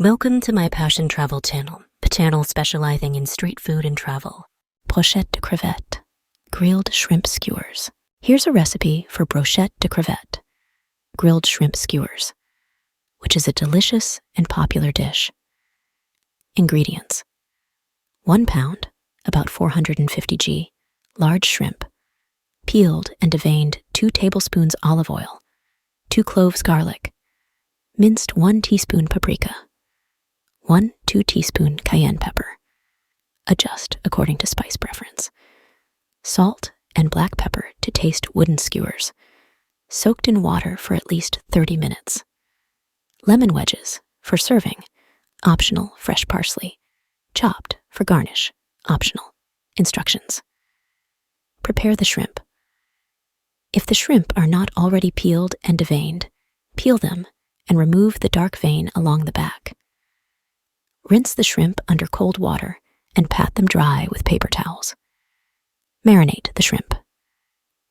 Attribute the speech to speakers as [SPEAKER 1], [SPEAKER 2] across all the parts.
[SPEAKER 1] Welcome to my Passion Travel channel, the channel specializing in street food and travel. Brochette de Crevettes, grilled shrimp skewers. Here's a recipe for brochette de crevettes, grilled shrimp skewers, which is a delicious and popular dish. Ingredients: 1 pound, about 450 g, large shrimp, peeled and deveined 2 tablespoons olive oil, 2 cloves garlic, minced 1 teaspoon paprika, 1-2 teaspoon cayenne pepper. Adjust according to spice preference. Salt and black pepper to taste. Wooden skewers, soaked in water for at least 30 minutes. Lemon wedges for serving, optional. Fresh parsley, chopped for garnish, optional. Instructions: prepare the shrimp. If the shrimp are not already peeled and deveined, peel them and remove the dark vein along the back. Rinse the shrimp under cold water and pat them dry with paper towels. Marinate the shrimp.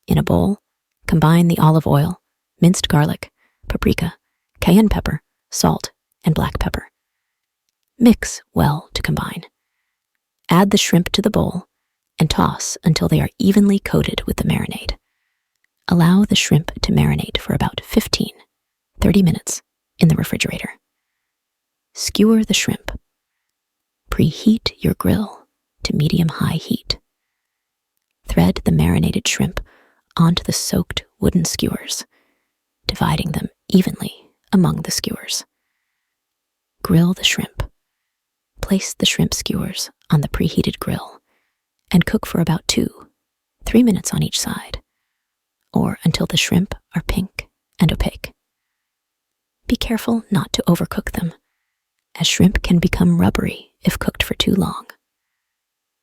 [SPEAKER 1] In a bowl, combine the olive oil, minced garlic, paprika, cayenne pepper, salt, and black pepper. Mix well to combine. Add the shrimp to the bowl and toss until they are evenly coated with the marinade. Allow the shrimp to marinate for about 15-30 minutes in the refrigerator. Skewer the shrimp. Preheat your grill to medium-high heat. Thread the marinated shrimp onto the soaked wooden skewers, dividing them evenly among the skewers. Grill the shrimp. Place the shrimp skewers on the preheated grill and cook for about 2-3 minutes on each side, or until the shrimp are pink and opaque. Be careful not to overcook them, as shrimp can become rubbery if cooked for too long.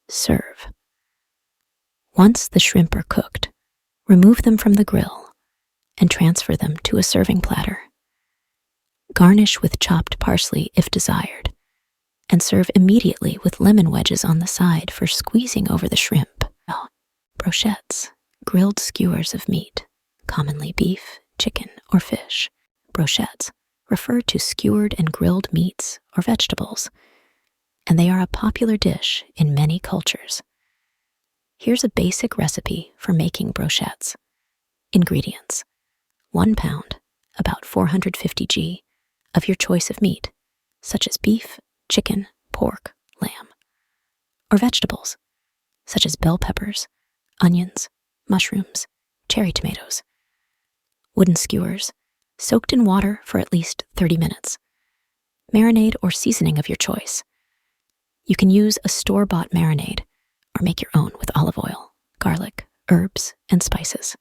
[SPEAKER 1] Serve. Once the shrimp are cooked, remove them from the grill and transfer them to a serving platter. Garnish with chopped parsley if desired, and serve immediately with lemon wedges on the side for squeezing over the shrimp. Brochettes, grilled skewers of meat, commonly beef, chicken, or fish. Brochettes refer to skewered and grilled meats or vegetables, and they are a popular dish in many cultures. Here's a basic recipe for making brochettes. Ingredients: 1 pound, about 450 g, of your choice of meat, such as beef, chicken, pork, lamb, or vegetables, such as bell peppers, onions, mushrooms, cherry tomatoes. Wooden skewers, soaked in water for at least 30 minutes. Marinade or seasoning of your choice. You can use a store-bought marinade or make your own with olive oil, garlic, herbs, and spices.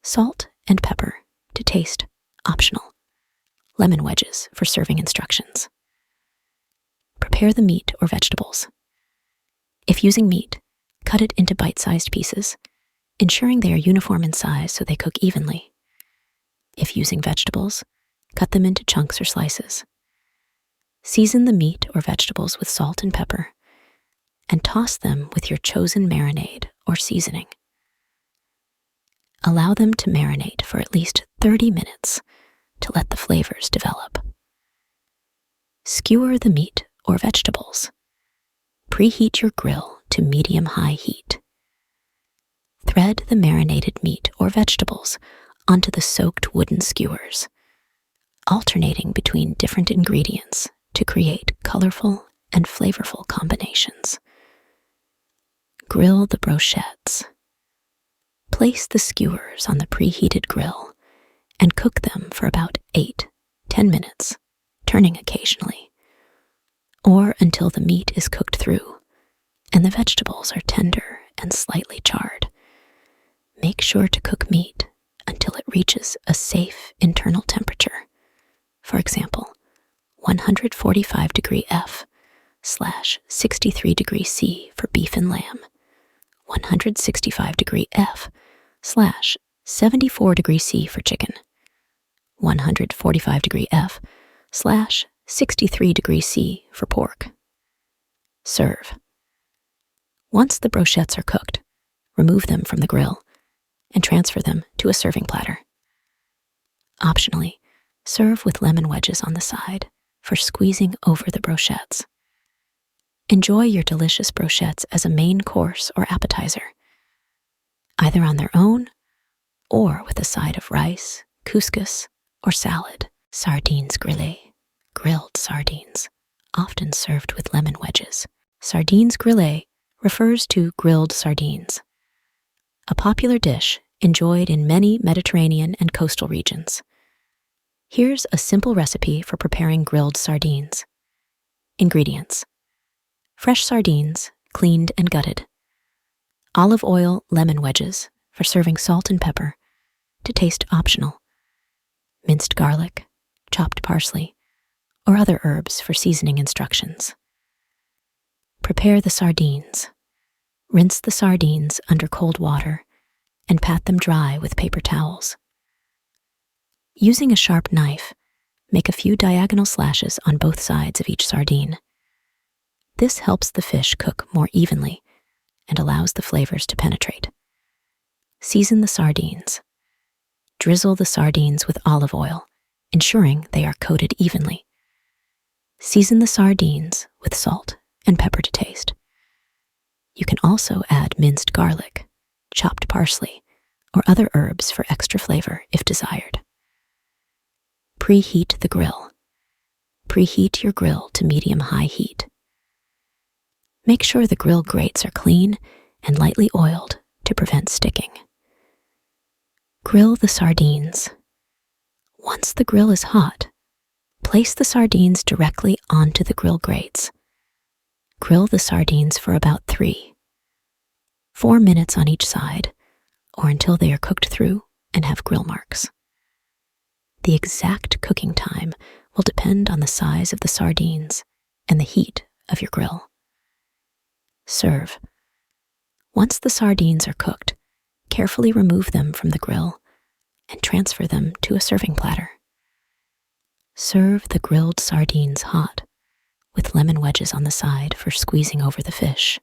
[SPEAKER 1] Salt and pepper to taste, optional. Lemon wedges for serving instructions. Prepare the meat or vegetables. If using meat, cut it into bite-sized pieces, ensuring they are uniform in size so they cook evenly. If using vegetables, cut them into chunks or slices. Season the meat or vegetables with salt and pepper, and toss them with your chosen marinade or seasoning. Allow them to marinate for at least 30 minutes to let the flavors develop. Skewer the meat or vegetables. Preheat your grill to medium-high heat. Thread the marinated meat or vegetables onto the soaked wooden skewers, alternating between different ingredients to create colorful and flavorful combinations. Grill the brochettes. Place the skewers on the preheated grill and cook them for about 8-10 minutes, turning occasionally, or until the meat is cooked through and the vegetables are tender and slightly charred. Make sure to cook meat until it reaches a safe internal temperature. For example, 145 degree F/63 degree C for beef and lamb, 165 degree F/74 degree C for chicken, 145 degree F/63 degree C for pork. Serve. Once the brochettes are cooked, remove them from the grill and transfer them to a serving platter. Optionally, serve with lemon wedges on the side for squeezing over the brochettes. Enjoy your delicious brochettes as a main course or appetizer, either on their own or with a side of rice, couscous, or salad. Sardines grillées, grilled sardines, often served with lemon wedges. Sardines grillées refers to grilled sardines, a popular dish enjoyed in many Mediterranean and coastal regions. Here's a simple recipe for preparing grilled sardines. Ingredients: fresh sardines, cleaned and gutted. Olive oil lemon wedges for serving, salt and pepper, to taste optional. Minced garlic, chopped parsley, or other herbs for seasoning instructions. Prepare the sardines. Rinse the sardines under cold water and pat them dry with paper towels. Using a sharp knife, make a few diagonal slashes on both sides of each sardine. This helps the fish cook more evenly and allows the flavors to penetrate. Season the sardines. Drizzle the sardines with olive oil, ensuring they are coated evenly. Season the sardines with salt and pepper to taste. You can also add minced garlic, chopped parsley, or other herbs for extra flavor if desired. Preheat the grill. Preheat your grill to medium-high heat. Make sure the grill grates are clean and lightly oiled to prevent sticking. Grill the sardines. Once the grill is hot, place the sardines directly onto the grill grates. Grill the sardines for about 3-4 minutes on each side, or until they are cooked through and have grill marks. The exact cooking time will depend on the size of the sardines and the heat of your grill. Serve. Once the sardines are cooked, carefully remove them from the grill and transfer them to a serving platter. Serve the grilled sardines hot, with lemon wedges on the side for squeezing over the fish.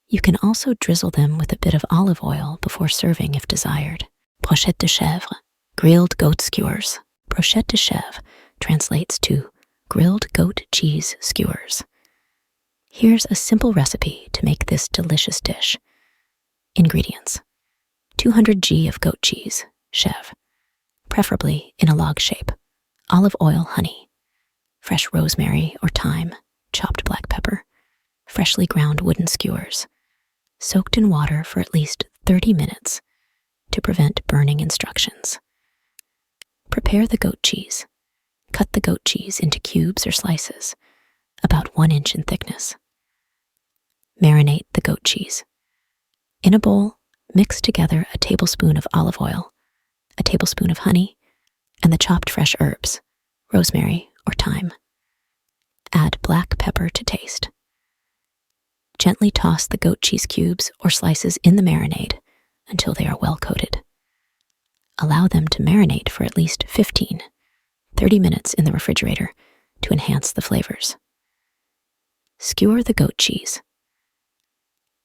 [SPEAKER 1] You can also drizzle them with a bit of olive oil before serving if desired. Brochette de Chèvre, grilled goat skewers. Brochette de Chèvre translates to grilled goat cheese skewers. Here's a simple recipe to make this delicious dish. Ingredients: 200 g of goat cheese, chèvre, preferably in a log shape, olive oil, honey, fresh rosemary or thyme, chopped black pepper, freshly ground wooden skewers, soaked in water for at least 30 minutes to prevent burning. Instructions: prepare the goat cheese. Cut the goat cheese into cubes or slices, about 1 inch in thickness. Marinate the goat cheese. In a bowl, mix together a tablespoon of olive oil, a tablespoon of honey, and the chopped fresh herbs, rosemary or thyme. Add black pepper to taste. Gently toss the goat cheese cubes or slices in the marinade until they are well coated. Allow them to marinate for at least 15-30 minutes in the refrigerator to enhance the flavors. Skewer the goat cheese.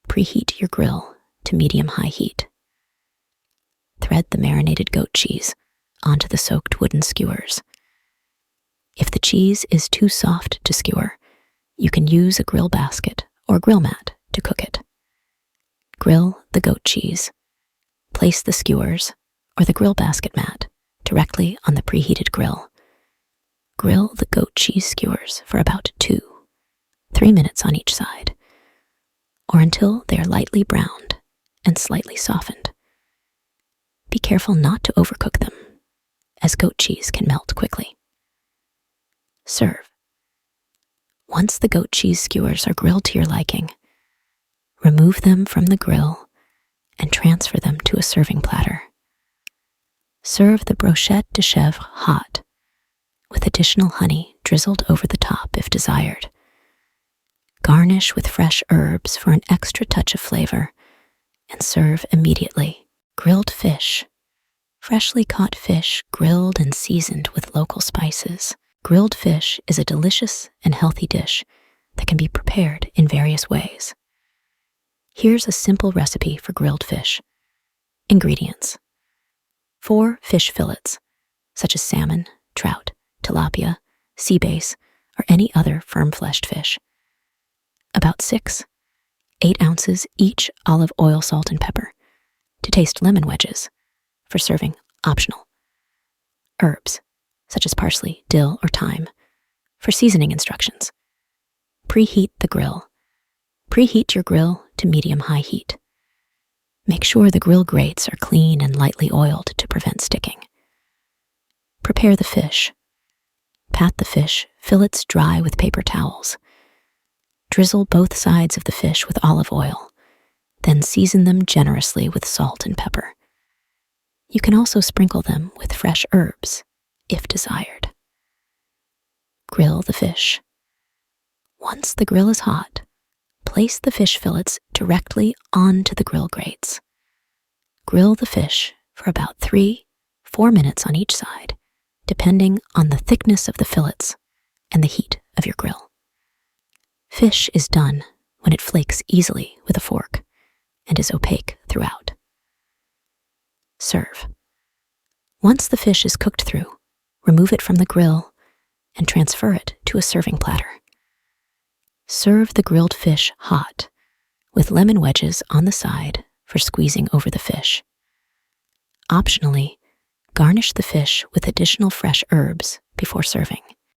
[SPEAKER 1] Preheat your grill to medium-high heat. Thread the marinated goat cheese onto the soaked wooden skewers. If the cheese is too soft to skewer, you can use a grill basket or grill mat to cook it. Grill the goat cheese. Place the skewers or the grill basket mat directly on the preheated grill. Grill the goat cheese skewers for about 2-3 minutes on each side, or until they are lightly browned and slightly softened. Be careful not to overcook them, as goat cheese can melt quickly. Serve. Once the goat cheese skewers are grilled to your liking, remove them from the grill and transfer them to a serving platter. Serve the Brochette de Chèvre hot, with additional honey drizzled over the top if desired. Garnish with fresh herbs for an extra touch of flavor, and serve immediately. Grilled fish. Freshly caught fish grilled and seasoned with local spices. Grilled fish is a delicious and healthy dish that can be prepared in various ways. Here's a simple recipe for grilled fish. Ingredients: 4 fish fillets, such as salmon, trout, tilapia, sea bass, or any other firm-fleshed fish. About 6-8 ounces each olive oil, salt, and pepper. To taste, lemon wedges. For serving, optional. Herbs, such as parsley, dill, or thyme. For seasoning instructions. Preheat the grill. Preheat your grill to medium-high heat. Make sure the grill grates are clean and lightly oiled to prevent sticking. Prepare the fish. Pat the fish fillets dry with paper towels. Drizzle both sides of the fish with olive oil, then season them generously with salt and pepper. You can also sprinkle them with fresh herbs, if desired. Grill the fish. Once the grill is hot, place the fish fillets directly onto the grill grates. Grill the fish for about 3-4 minutes on each side, depending on the thickness of the fillets and the heat of your grill. Fish is done when it flakes easily with a fork and is opaque throughout. Serve. Once the fish is cooked through, remove it from the grill and transfer it to a serving platter. Serve the grilled fish hot, with lemon wedges on the side for squeezing over the fish. Optionally, garnish the fish with additional fresh herbs before serving.